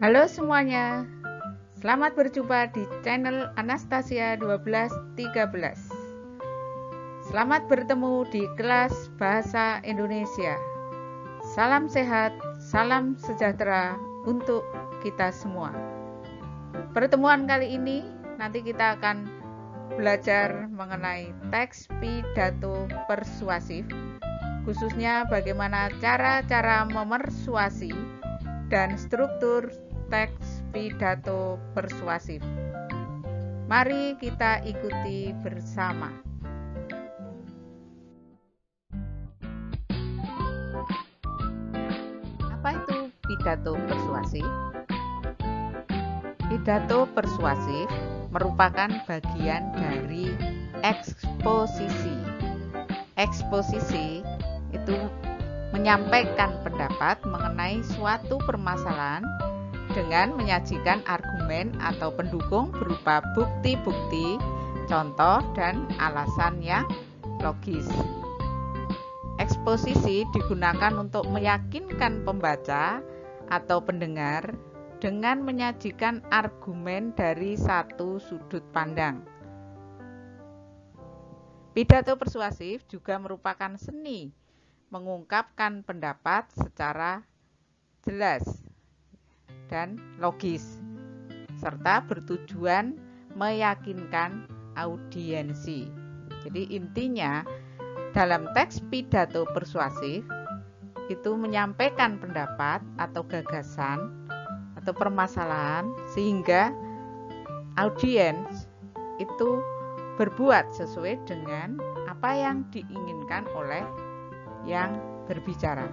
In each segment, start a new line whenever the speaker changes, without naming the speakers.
Halo semuanya, selamat berjumpa di channel Anastasia 1213. Selamat bertemu di kelas Bahasa Indonesia. Salam sehat, salam sejahtera untuk kita semua. Pertemuan kali ini nanti kita akan belajar mengenai teks pidato persuasif, khususnya bagaimana cara-cara memersuasi dan struktur teks pidato persuasif. Mari kita ikuti bersama. Apa itu pidato persuasif? Pidato persuasif merupakan bagian dari eksposisi. Eksposisi itu menyampaikan pendapat mengenai suatu permasalahan dengan menyajikan argumen atau pendukung berupa bukti-bukti, contoh, dan alasan yang logis. Eksposisi digunakan untuk meyakinkan pembaca atau pendengar dengan menyajikan argumen dari satu sudut pandang. Pidato persuasif juga merupakan seni mengungkapkan pendapat secara jelas dan logis, serta bertujuan meyakinkan audiensi. Jadi intinya dalam teks pidato persuasif itu menyampaikan pendapat atau gagasan atau permasalahan sehingga audiens itu berbuat sesuai dengan apa yang diinginkan oleh yang berbicara.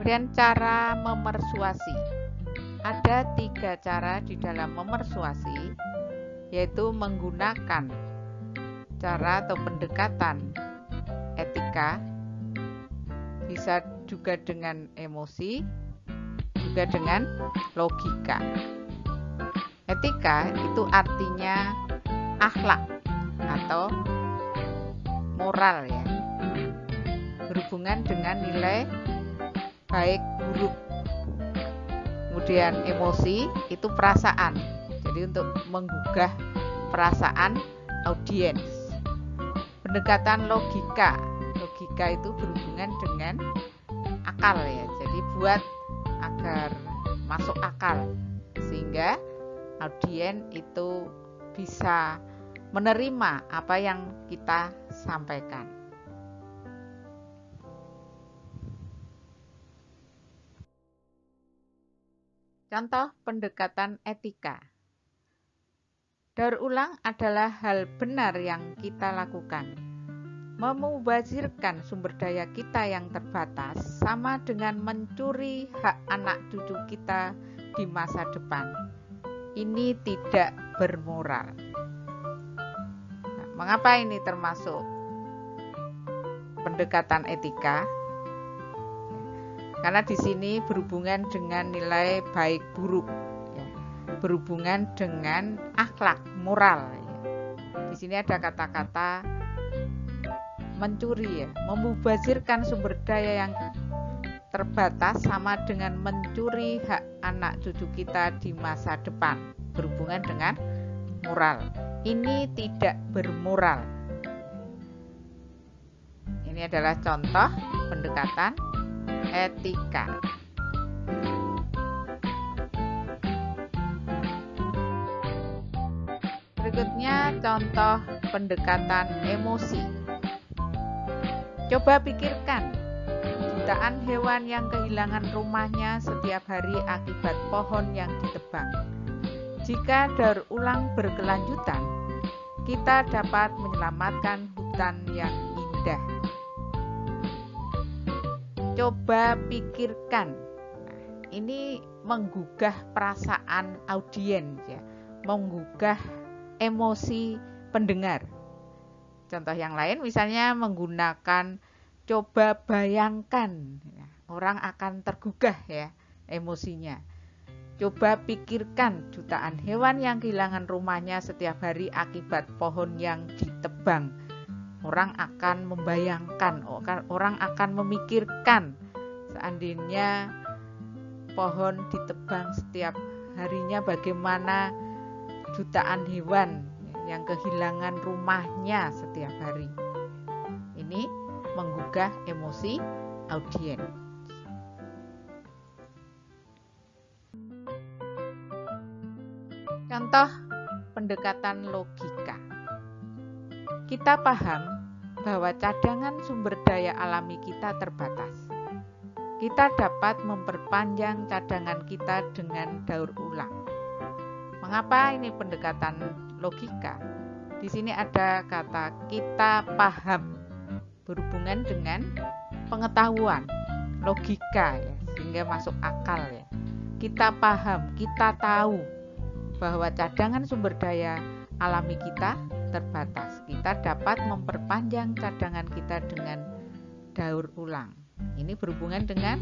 Kemudian cara memersuasi. Ada 3 cara di dalam memersuasi, yaitu menggunakan cara atau pendekatan etika, bisa juga dengan emosi, juga dengan logika. Etika itu artinya akhlak atau moral ya, berhubungan dengan nilai baik buruk. Kemudian emosi itu perasaan, jadi untuk menggugah perasaan audiens. Pendekatan logika itu berhubungan dengan akal ya, jadi buat agar masuk akal sehingga audiens itu bisa menerima apa yang kita sampaikan. Contoh pendekatan etika. Daur ulang adalah hal benar yang kita lakukan. Memubazirkan sumber daya kita yang terbatas sama dengan mencuri hak anak cucu kita di masa depan. Ini tidak bermoral. Mengapa ini termasuk pendekatan etika? Karena di sini berhubungan dengan nilai baik buruk, ya. Berhubungan dengan akhlak, moral. Ya. Di sini ada kata-kata mencuri, ya. Memubazirkan sumber daya yang terbatas sama dengan mencuri hak anak cucu kita di masa depan. Berhubungan dengan moral. Ini tidak bermoral. Ini adalah contoh pendekatan etika. Berikutnya contoh pendekatan emosi. Coba pikirkan, jutaan hewan yang kehilangan rumahnya setiap hari akibat pohon yang ditebang. Jika daur ulang berkelanjutan, kita dapat menyelamatkan hutan yang indah. Coba pikirkan. Ini menggugah perasaan audiens ya, menggugah emosi pendengar. Contoh yang lain misalnya menggunakan coba bayangkan, ya, orang akan tergugah ya emosinya. Coba pikirkan jutaan hewan yang kehilangan rumahnya setiap hari akibat pohon yang ditebang. orang akan membayangkan, orang akan memikirkan seandainya pohon ditebang setiap harinya, bagaimana jutaan hewan yang kehilangan rumahnya setiap hari. Ini menggugah emosi audiens. Contoh pendekatan logika. Kita paham bahwa cadangan sumber daya alami kita terbatas. Kita dapat memperpanjang cadangan kita dengan daur ulang. Mengapa ini pendekatan logika? Di sini ada kata kita paham, berhubungan dengan pengetahuan, logika ya, sehingga masuk akal ya. Kita paham, kita tahu bahwa cadangan sumber daya alami kita terbatas. Kita dapat memperpanjang cadangan kita dengan daur ulang. Ini berhubungan dengan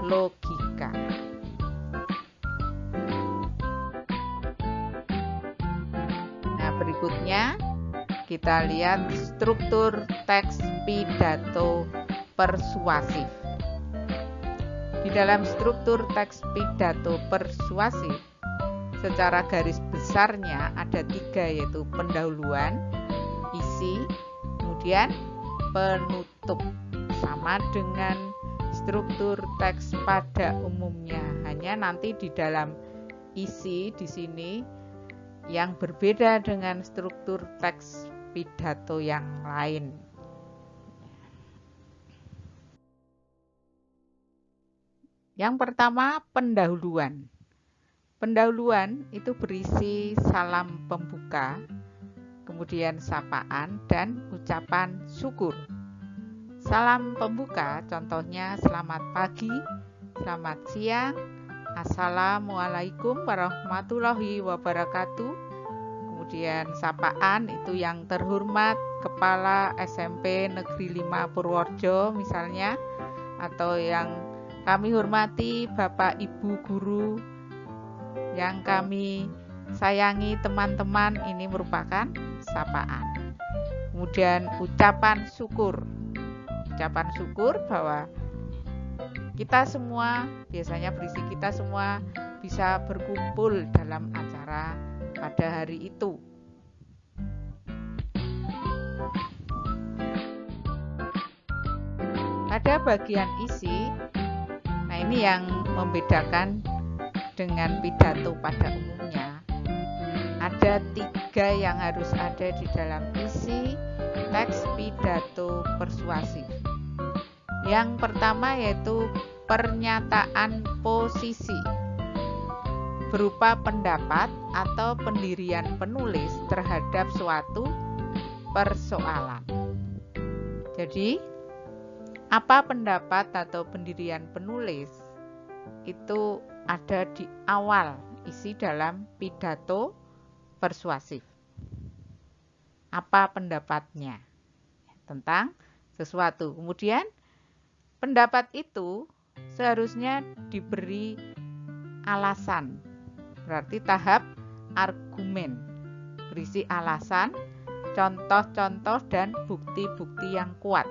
logika. Nah, berikutnya kita lihat struktur teks pidato persuasif. Di dalam struktur teks pidato persuasif, secara garis besarnya ada 3, yaitu pendahuluan, isi, kemudian penutup. Sama dengan struktur teks pada umumnya, hanya nanti di dalam isi di sini yang berbeda dengan struktur teks pidato yang lain. Yang pertama, pendahuluan. Pendahuluan itu berisi salam pembuka, kemudian sapaan dan ucapan syukur. Salam pembuka contohnya selamat pagi, selamat siang, assalamualaikum warahmatullahi wabarakatuh. Kemudian sapaan itu yang terhormat Kepala SMP Negeri 5 Purworejo misalnya, atau yang kami hormati Bapak Ibu Guru, yang kami sayangi teman-teman, ini merupakan sapaan. Kemudian ucapan syukur. Ucapan syukur bahwa kita semua, biasanya berisi kita semua bisa berkumpul dalam acara pada hari itu. Pada bagian isi, nah ini yang membedakan dengan pidato pada umumnya. Ada 3 yang harus ada di dalam isi teks pidato persuasif. Yang pertama yaitu pernyataan posisi, berupa pendapat atau pendirian penulis terhadap suatu persoalan. Jadi, apa pendapat atau pendirian penulis itu ada di awal isi dalam pidato persuasif. Apa pendapatnya tentang sesuatu. Kemudian pendapat itu seharusnya diberi alasan. Berarti tahap argumen, berisi alasan, contoh-contoh dan bukti-bukti yang kuat.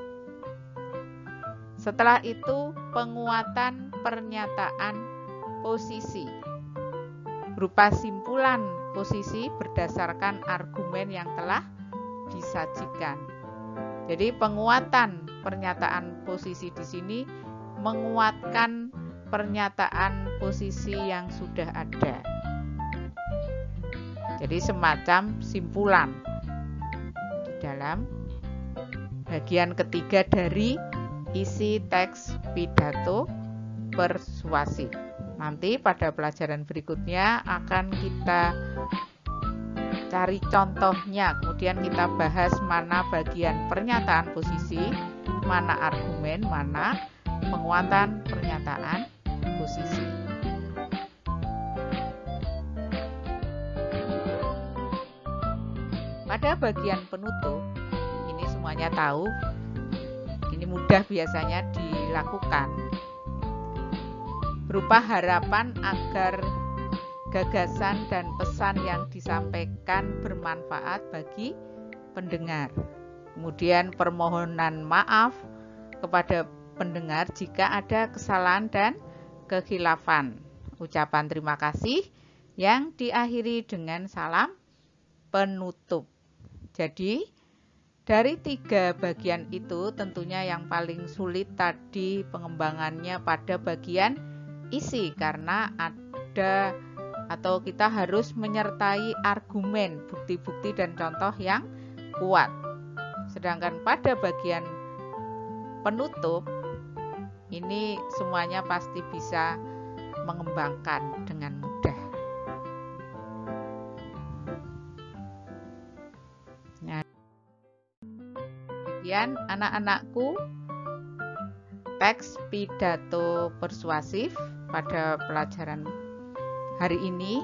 Setelah itu penguatan pernyataan posisi, berupa simpulan posisi berdasarkan argumen yang telah disajikan. Jadi penguatan pernyataan posisi di sini menguatkan pernyataan posisi yang sudah ada. Jadi semacam simpulan di dalam bagian ketiga dari isi teks pidato persuasif. Nanti pada pelajaran berikutnya akan kita cari contohnya, kemudian kita bahas mana bagian pernyataan posisi, mana argumen, mana penguatan pernyataan posisi. Pada bagian penutup, ini semuanya tahu, ini mudah biasanya dilakukan, berupa harapan agar gagasan dan pesan yang disampaikan bermanfaat bagi pendengar. Kemudian permohonan maaf kepada pendengar jika ada kesalahan dan kekhilafan. Ucapan terima kasih yang diakhiri dengan salam penutup. Jadi dari 3 bagian itu tentunya yang paling sulit tadi pengembangannya pada bagian isi, karena ada atau kita harus menyertai argumen, bukti-bukti dan contoh yang kuat. Sedangkan pada bagian penutup ini semuanya pasti bisa mengembangkan dengan mudah. Nah, demikian anak-anakku teks pidato persuasif pada pelajaran hari ini.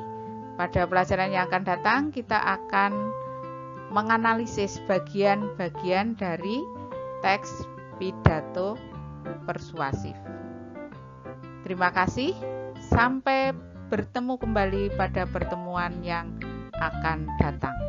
Pada pelajaran yang akan datang kita akan menganalisis bagian-bagian dari teks pidato persuasif. Terima kasih, sampai bertemu kembali pada pertemuan yang akan datang.